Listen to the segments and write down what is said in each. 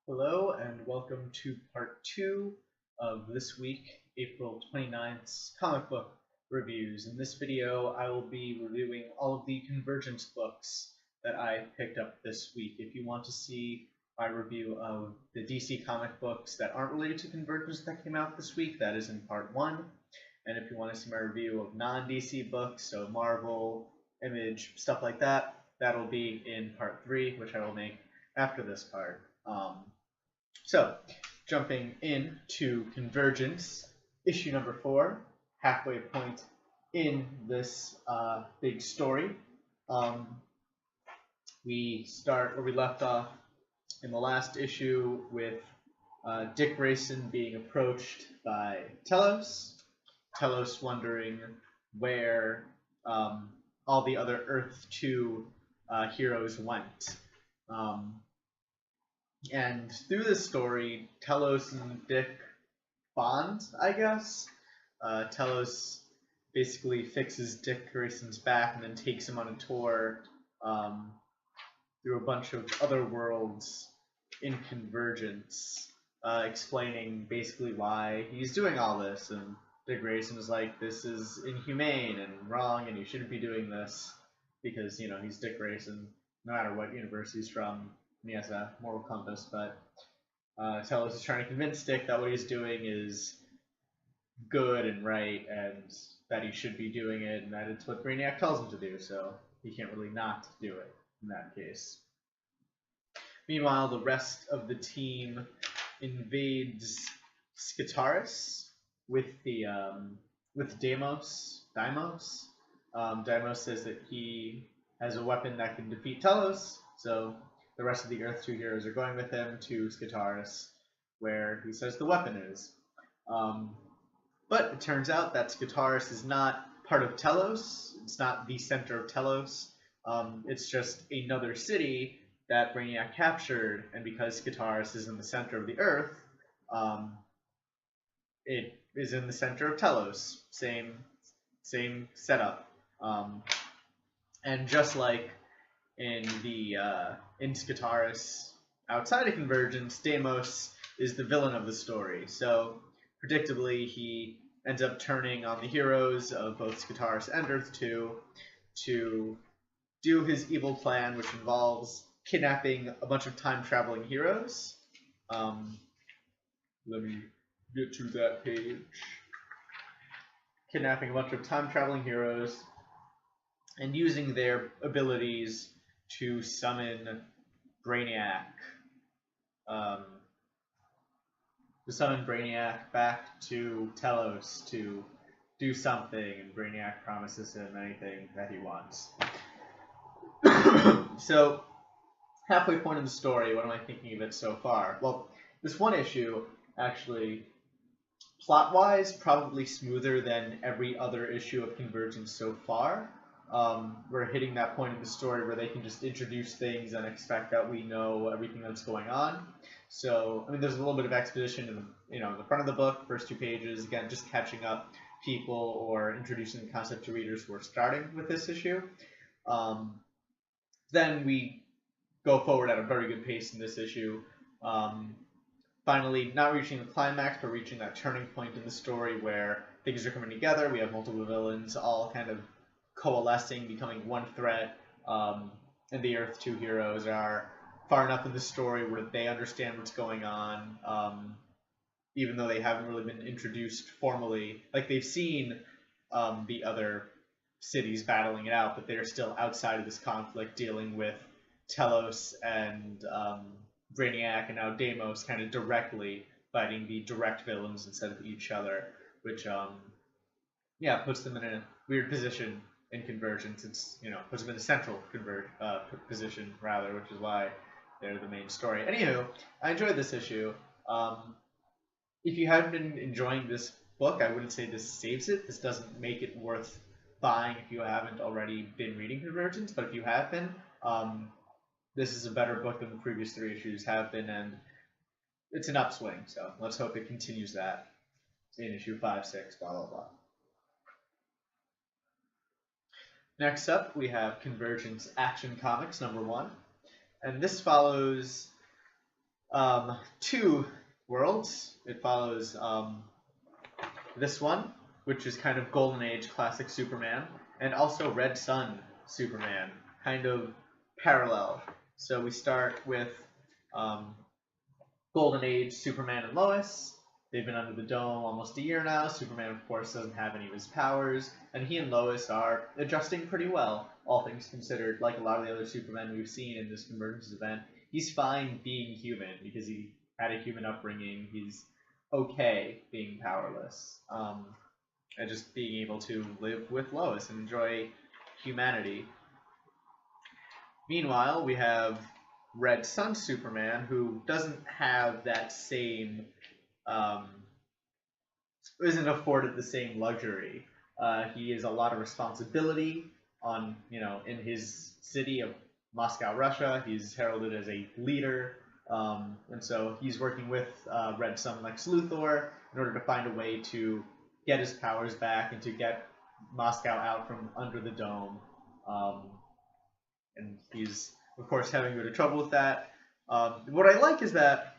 Hello and welcome to part 2 of this week, April 29th's comic book reviews. In this video, I will be reviewing all of the Convergence books that I picked up this week. If you want to see my review of the DC comic books that aren't related to Convergence that came out this week, that is in part 1. And if you want to see my review of non-DC books, so Marvel, Image, stuff like that, that'll be in part 3, which I will make after this part. So, jumping into Convergence, issue number 4, halfway point in this big story. We start where we left off in the last issue with Dick Grayson being approached by Telos. Telos wondering where all the other Earth 2 heroes went. And through this story, Telos and Dick bond, I guess. Telos basically fixes Dick Grayson's back and then takes him on a tour through a bunch of other worlds in Convergence, explaining basically why he's doing all this. And Dick Grayson is like, this is inhumane and wrong, and you shouldn't be doing this because, you know, he's Dick Grayson, no matter what universe he's from. He has a moral compass, but Telos is trying to convince Dick that what he's doing is good and right, and that he should be doing it, and that it's what Brainiac tells him to do, so he can't really not do it in that case. Meanwhile, the rest of the team invades Skitaris with the with Deimos. Deimos says that he has a weapon that can defeat Telos, so the rest of the Earth 2 heroes are going with him to Skitaris, where he says the weapon is. But it turns out that Skitaris is not part of Telos. It's not the center of Telos. It's just another city that Brainiac captured, and because Skitaris is in the center of the Earth, it is in the center of Telos. Same setup. And just like in Skitaris outside of Convergence, Deimos is the villain of the story. So, predictably, he ends up turning on the heroes of both Skitaris and Earth 2 to do his evil plan, which involves kidnapping a bunch of time-traveling heroes. Let me get to that page. Kidnapping a bunch of time-traveling heroes and using their abilities to summon Brainiac. Back to Telos to do something, and Brainiac promises him anything that he wants. So, halfway point in the story, what am I thinking of it so far? Well, this one issue, actually, plot-wise, probably smoother than every other issue of Convergence so far. We're hitting that point in the story where they can just introduce things and expect that we know everything that's going on. So, I mean, there's a little bit of exposition in, the front of the book, first 2 pages, again, just catching up people or introducing the concept to readers who are starting with this issue. Then we go forward at a very good pace in this issue. Finally, not reaching the climax, but reaching that turning point in the story where things are coming together. We have multiple villains all kind of coalescing, becoming one threat, and the Earth 2 heroes are far enough in the story where they understand what's going on, even though they haven't really been introduced formally. Like, they've seen the other cities battling it out, but they're still outside of this conflict, dealing with Telos and Brainiac and now Deimos kind of directly fighting the direct villains instead of each other, which puts them in a weird position in Convergence. It's, puts them in a central position, rather, which is why they're the main story. Anywho, I enjoyed this issue. If you haven't been enjoying this book, I wouldn't say this saves it. This doesn't make it worth buying if you haven't already been reading Convergence, but if you have been, this is a better book than the previous 3 issues have been, and it's an upswing, so let's hope it continues that in issue 5, 6, blah, blah, blah. Next up, we have Convergence Action Comics #1, and this follows Two worlds. It follows this one, which is kind of Golden Age classic Superman, and also Red Sun Superman, kind of parallel. So we start with um, Golden Age Superman and Lois. They've been under the dome almost a year now. Superman, of course, doesn't have any of his powers, and he and Lois are adjusting pretty well, all things considered. Like a lot of the other Supermen we've seen in this Convergence event, he's fine being human because he had a human upbringing. He's okay being powerless, and just being able to live with Lois and enjoy humanity. Meanwhile, we have Red Sun Superman, who doesn't have that same isn't afforded the same luxury. He has a lot of responsibility on, in his city of Moscow, Russia. He's heralded as a leader, and so he's working with Red Sun Lex Luthor in order to find a way to get his powers back and to get Moscow out from under the dome. And he's, of course, having a bit of trouble with that. What I like is that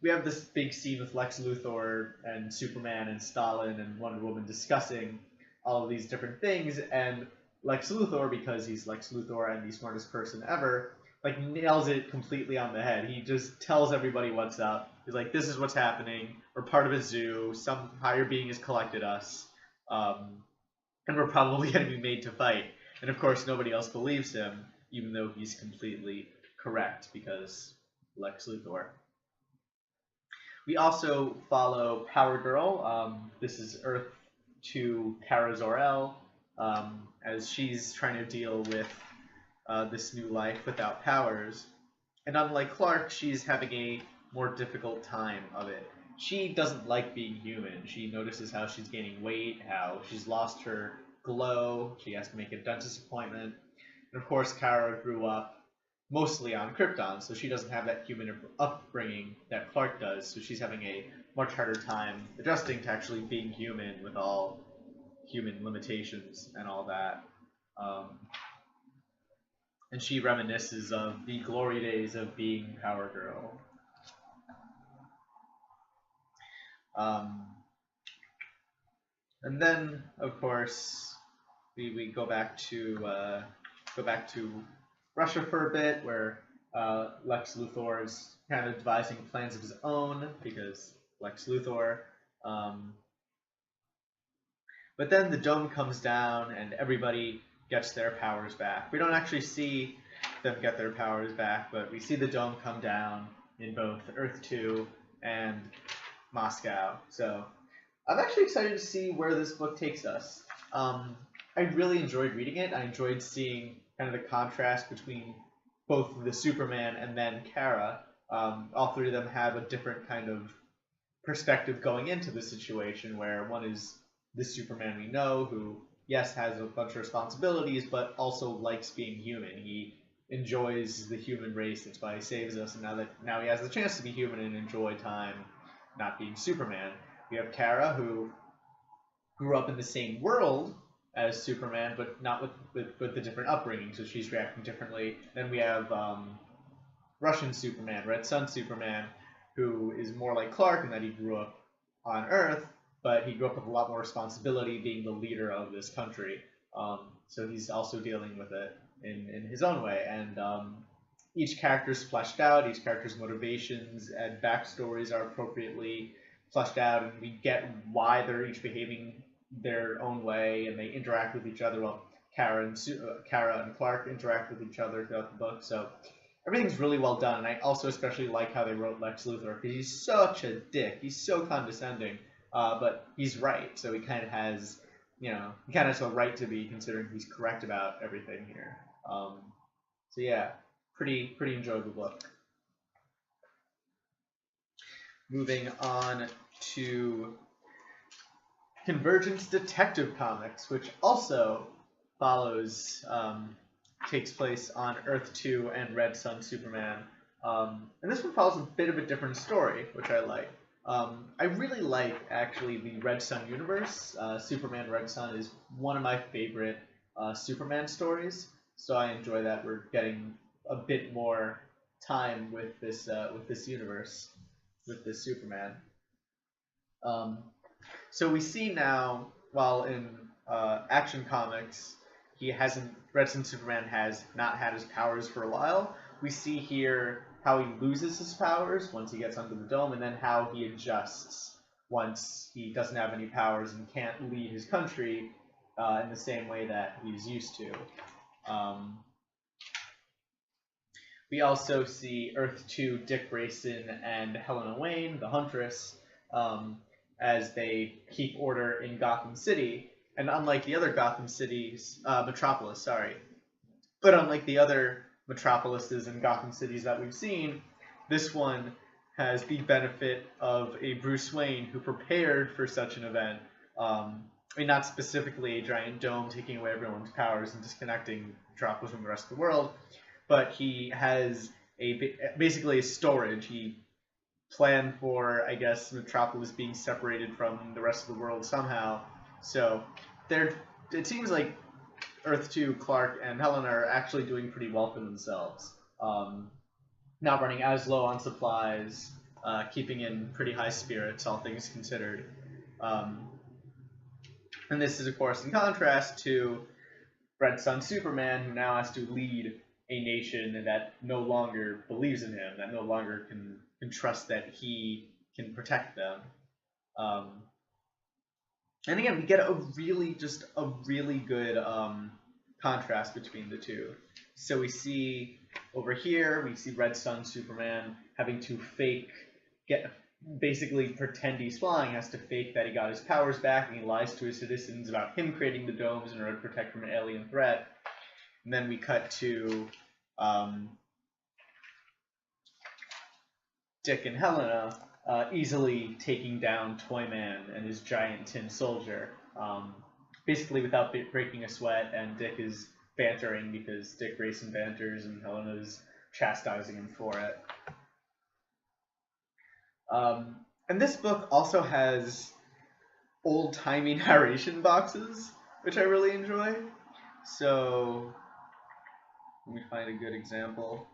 we have this big scene with Lex Luthor and Superman and Stalin and Wonder Woman discussing all of these different things, and Lex Luthor, because he's Lex Luthor and the smartest person ever, like nails it completely on the head. He just tells everybody what's up. He's like, this is what's happening. We're part of a zoo. Some higher being has collected us. And we're probably going to be made to fight. And of course, nobody else believes him, even though he's completely correct, because Lex Luthor. We also follow Power Girl. This is Earth 2 Kara Zor-El, as she's trying to deal with this new life without powers. And unlike Clark, she's having a more difficult time of it. She doesn't like being human. She notices how she's gaining weight, how she's lost her glow. She has to make a dentist appointment. And of course, Kara grew up mostly on Krypton, so she doesn't have that human upbringing that Clark does, so she's having a much harder time adjusting to actually being human with all human limitations and all that. And she reminisces of the glory days of being Power Girl. And then, of course, we go back to Russia for a bit, where Lex Luthor is kind of devising plans of his own, because Lex Luthor. But then the dome comes down and everybody gets their powers back. We don't actually see them get their powers back, but we see the dome come down in both Earth 2 and Moscow. So I'm actually excited to see where this book takes us. I really enjoyed reading it. I enjoyed seeing kind of the contrast between both the Superman and then Kara. All three of them have a different kind of perspective going into the situation, where one is the Superman we know, who, yes, has a bunch of responsibilities, but also likes being human. He enjoys the human race. That's why he saves us, and now he has the chance to be human and enjoy time not being Superman. We have Kara, who grew up in the same world as Superman, but not with the different upbringing, so she's reacting differently. Then we have Russian Superman, Red Sun Superman, who is more like Clark in that he grew up on Earth, but he grew up with a lot more responsibility being the leader of this country. So he's also dealing with it in his own way. And each character's fleshed out, each character's motivations and backstories are appropriately fleshed out, and we get why they're each behaving their own way, and they interact with each other. Well, Kara and Clark interact with each other throughout the book, so everything's really well done. And I also especially like how they wrote Lex Luthor, because he's such a dick. He's so condescending, but he's right. So he kind of has, he kind of has a right to be, considering he's correct about everything here. So yeah, pretty enjoyable book. Moving on to Convergence Detective Comics, which also takes place on Earth 2 and Red Sun Superman. And this one follows a bit of a different story, which I like. I really like, actually, the Red Sun universe. Superman Red Sun is one of my favorite Superman stories, so I enjoy that we're getting a bit more time with this universe, with this Superman. So we see now, while in Action Comics, Red Sun Superman has not had his powers for a while. We see here how he loses his powers once he gets under the dome, and then how he adjusts once he doesn't have any powers and can't lead his country in the same way that he's used to. We also see Earth 2, Dick Grayson, and Helena Wayne, the Huntress, as they keep order in Gotham City. And unlike the other Gotham cities, Metropolis, sorry. But unlike the other metropolises and Gotham cities that we've seen, this one has the benefit of a Bruce Wayne who prepared for such an event. I mean, not specifically a giant dome taking away everyone's powers and disconnecting Metropolis from the rest of the world, but he has basically a storage. He planned for, I guess, Metropolis being separated from the rest of the world somehow. So it seems like Earth 2, Clark, and Helena are actually doing pretty well for themselves. Not running as low on supplies, keeping in pretty high spirits, all things considered. And this is, of course, in contrast to Red Sun Superman, who now has to lead a nation that no longer believes in him, that no longer can trust that he can protect them. And again, we get a really good contrast between the two. So we see over here, we see Red Sun Superman having to basically pretend he's flying, has to fake that he got his powers back, and he lies to his citizens about him creating the domes in order to protect from an alien threat. And then we cut to Dick and Helena easily taking down Toyman and his giant tin soldier, basically without breaking a sweat, and Dick is bantering because Dick Grayson banters and Helena's chastising him for it. And this book also has old-timey narration boxes, which I really enjoy. So let me find a good example.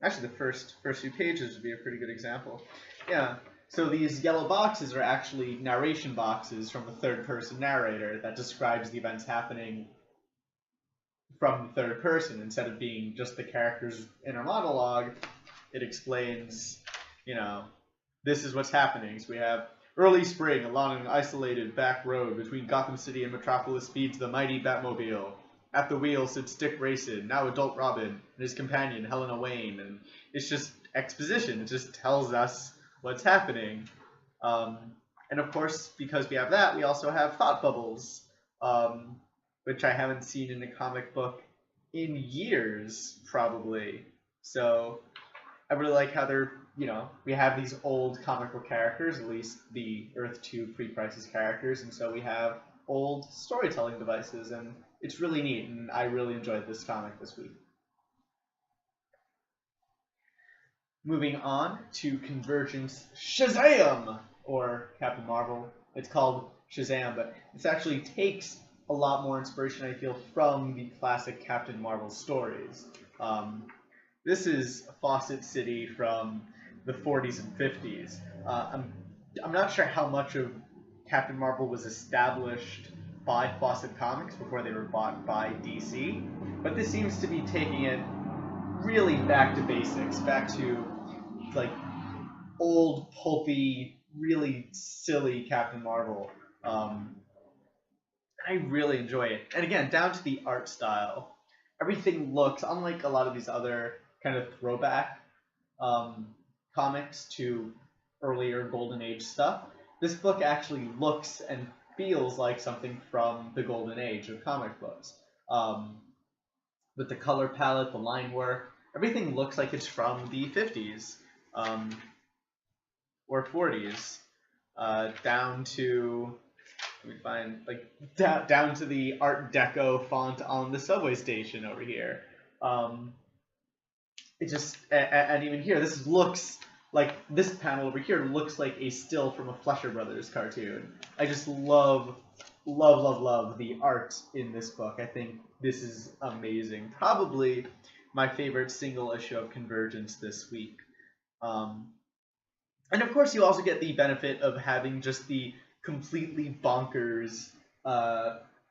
Actually, the first few pages would be a pretty good example. Yeah, so these yellow boxes are actually narration boxes from the third-person narrator that describes the events happening from the third person. Instead of being just the character's inner monologue, it explains, this is what's happening. So we have early spring along an isolated back road between Gotham City and Metropolis speeds the mighty Batmobile. At the wheel sits Dick Grayson, now adult Robin, and his companion Helena Wayne, and it's just exposition. It just tells us what's happening. And of course, because we have that, we also have thought bubbles, which I haven't seen in a comic book in years, probably. So I really like how they're, we have these old comic book characters, at least the Earth 2 pre-crisis characters, and so we have old storytelling devices, and it's really neat, and I really enjoyed this comic this week. Moving on to Convergence Shazam, or Captain Marvel. It's called Shazam, but this actually takes a lot more inspiration, I feel, from the classic Captain Marvel stories. This is Fawcett City from the 40s and 50s. I'm not sure how much of Captain Marvel was established by Fawcett Comics before they were bought by DC, but this seems to be taking it really back to basics, back to like old, pulpy, really silly Captain Marvel. I really enjoy it. And again, down to the art style. Everything looks, unlike a lot of these other kind of throwback comics to earlier Golden Age stuff, this book actually looks and feels like something from the Golden Age of comic books. With the color palette, the line work, everything looks like it's from the 50s or 40s, down to, let me find, like, down to the Art Deco font on the subway station over here. It just, and even here, this looks like, this panel over here looks like a still from a Fleischer Brothers cartoon. I just love the art in this book. I think this is amazing. Probably my favorite single issue of Convergence this week. And of course, you also get the benefit of having just the completely bonkers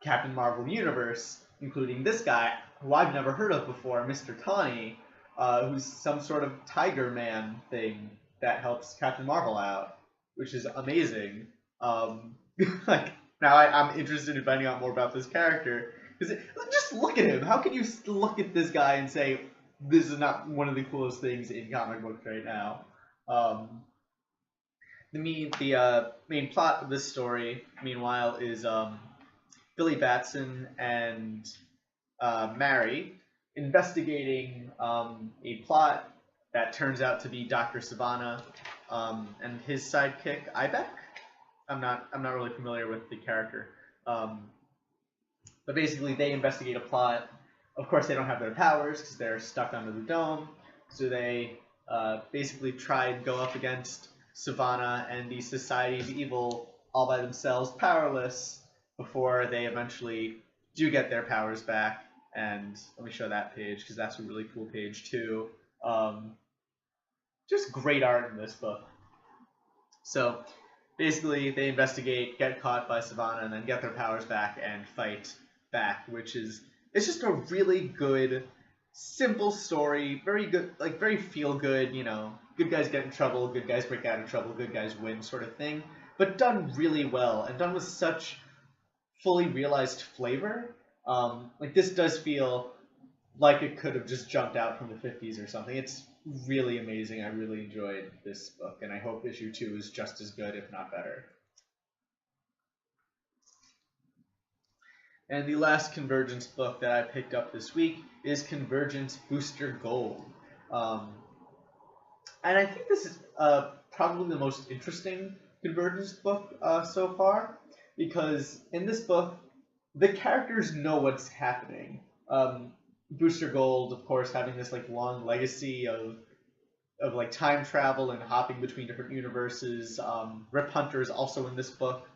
Captain Marvel universe, including this guy, who I've never heard of before, Mr. Tawny, who's some sort of Tiger Man thing that helps Captain Marvel out, which is amazing. Like now, I'm interested in finding out more about this character because just look at him. How can you look at this guy and say this is not one of the coolest things in comic books right now? The main plot of this story, meanwhile, is Billy Batson and Mary investigating a plot that turns out to be Dr. Sivana and his sidekick Ibeck. I'm not really familiar with the character, but basically they investigate a plot. Of course, they don't have their powers because they're stuck under the dome, so they basically try and go up against Sivana and the Society of Evil all by themselves, powerless, before they eventually do get their powers back. And let me show that page because that's a really cool page too. Just great art in this book. So basically, they investigate, get caught by Sivana, and then get their powers back and fight back, which is it's just a really good, simple story. Very good, like very feel good. You know, good guys get in trouble, good guys break out of trouble, good guys win, sort of thing. But done really well and done with such fully realized flavor. Like this does feel like it could have just jumped out from the 50s or something. It's really amazing. I really enjoyed this book, and I hope issue 2 is just as good, if not better. And the last Convergence book that I picked up this week is Convergence Booster Gold. And I think this is probably the most interesting Convergence book so far, because in this book, the characters know what's happening. Booster Gold, of course, having this like long legacy of like time travel and hopping between different universes. Rip Hunter is also in this book,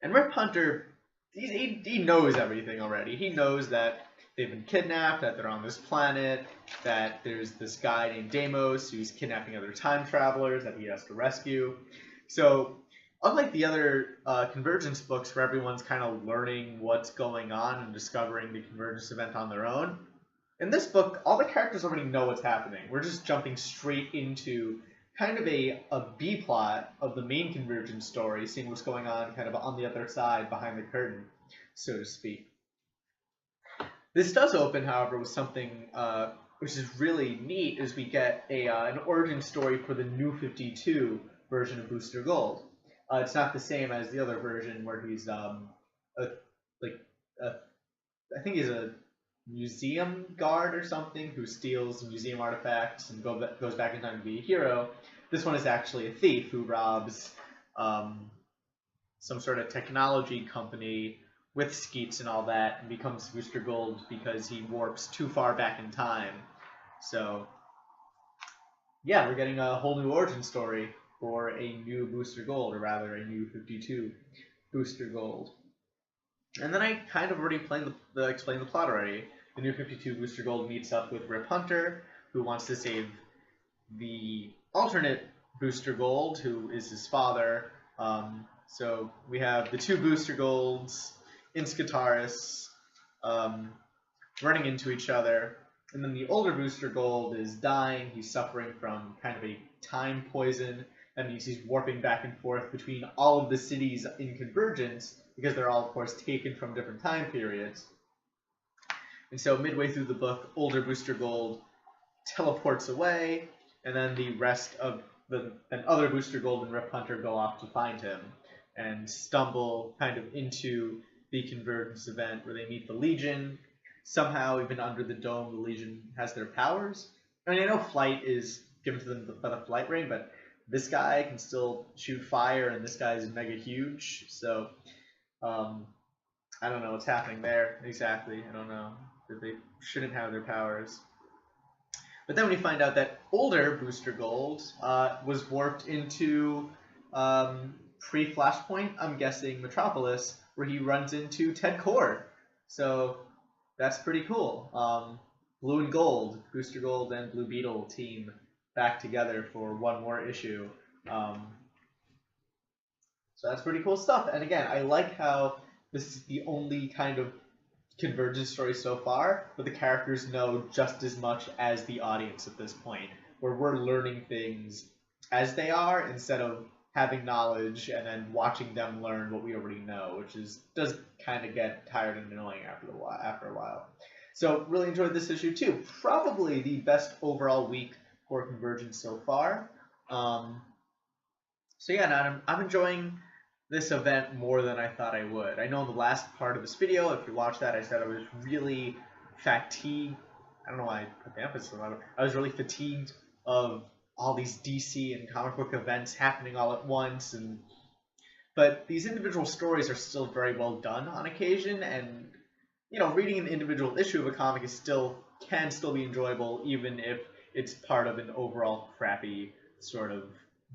and Rip Hunter, he knows everything already. He knows that they've been kidnapped, that they're on this planet, that there's this guy named Deimos who's kidnapping other time travelers that he has to rescue. So unlike the other Convergence books where everyone's kind of learning what's going on and discovering the Convergence event on their own, in this book, all the characters already know what's happening. We're just jumping straight into kind of a B-plot of the main Convergence story, seeing what's going on kind of on the other side, behind the curtain, so to speak. This does open, however, with something which is really neat, is we get an origin story for the New 52 version of Booster Gold. It's not the same as the other version where he's I think he's a museum guard or something who steals museum artifacts and goes back in time to be a hero. This one is actually a thief who robs some sort of technology company with skeets and all that and becomes Booster Gold because he warps too far back in time. So yeah, we're getting a whole new origin story for a new Booster Gold, or rather a new 52 Booster Gold. And then I kind of already explained the plot already. The new 52 Booster Gold meets up with Rip Hunter, who wants to save the alternate Booster Gold, who is his father. So we have the two Booster Golds in Skitaris running into each other. And then the older Booster Gold is dying. He's suffering from kind of a time poison. That means he's warping back and forth between all of the cities in Convergence, because they're all, of course, taken from different time periods. And so midway through the book, older Booster Gold teleports away, and then the rest of other Booster Gold and Rip Hunter go off to find him and stumble kind of into the Convergence event where they meet the Legion. Somehow, even under the dome, the Legion has their powers. I mean, I know flight is given to them by the flight ring, but this guy can still shoot fire, and this guy is mega huge. So, I don't know what's happening there exactly. I don't know that they shouldn't have their powers. But then when you find out that older Booster Gold was warped into pre-Flashpoint, I'm guessing Metropolis, where he runs into Ted Kord. So that's pretty cool. Blue and Gold, Booster Gold and Blue Beetle team back together for one more issue. So that's pretty cool stuff. And again, I like how this is the only kind of Convergence story so far, but the characters know just as much as the audience at this point, where we're learning things as they are instead of having knowledge and then watching them learn what we already know, which does kind of get tired and annoying after a while. So really enjoyed this issue too. Probably the best overall week for Convergence so far. So yeah, I'm enjoying this event more than I thought I would. I know in the last part of this video, if you watched that, I said I was really fatigued. I don't know why I put the emphasis on it. I was really fatigued of all these DC and comic book events happening all at once, but these individual stories are still very well done on occasion, and reading an individual issue of a comic can still be enjoyable, even if it's part of an overall crappy sort of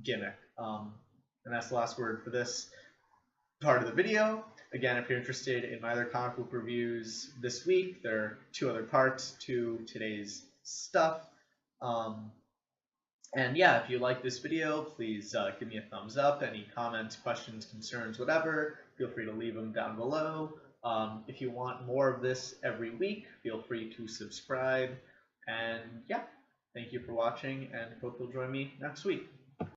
gimmick. And that's the last word for this part of the video. Again, if you're interested in my other comic book reviews this week, there are 2 other parts to today's stuff. And yeah, if you like this video, please give me a thumbs up. Any comments, questions, concerns, whatever, feel free to leave them down below. If you want more of this every week, feel free to subscribe. And yeah, thank you for watching, and hope you'll join me next week.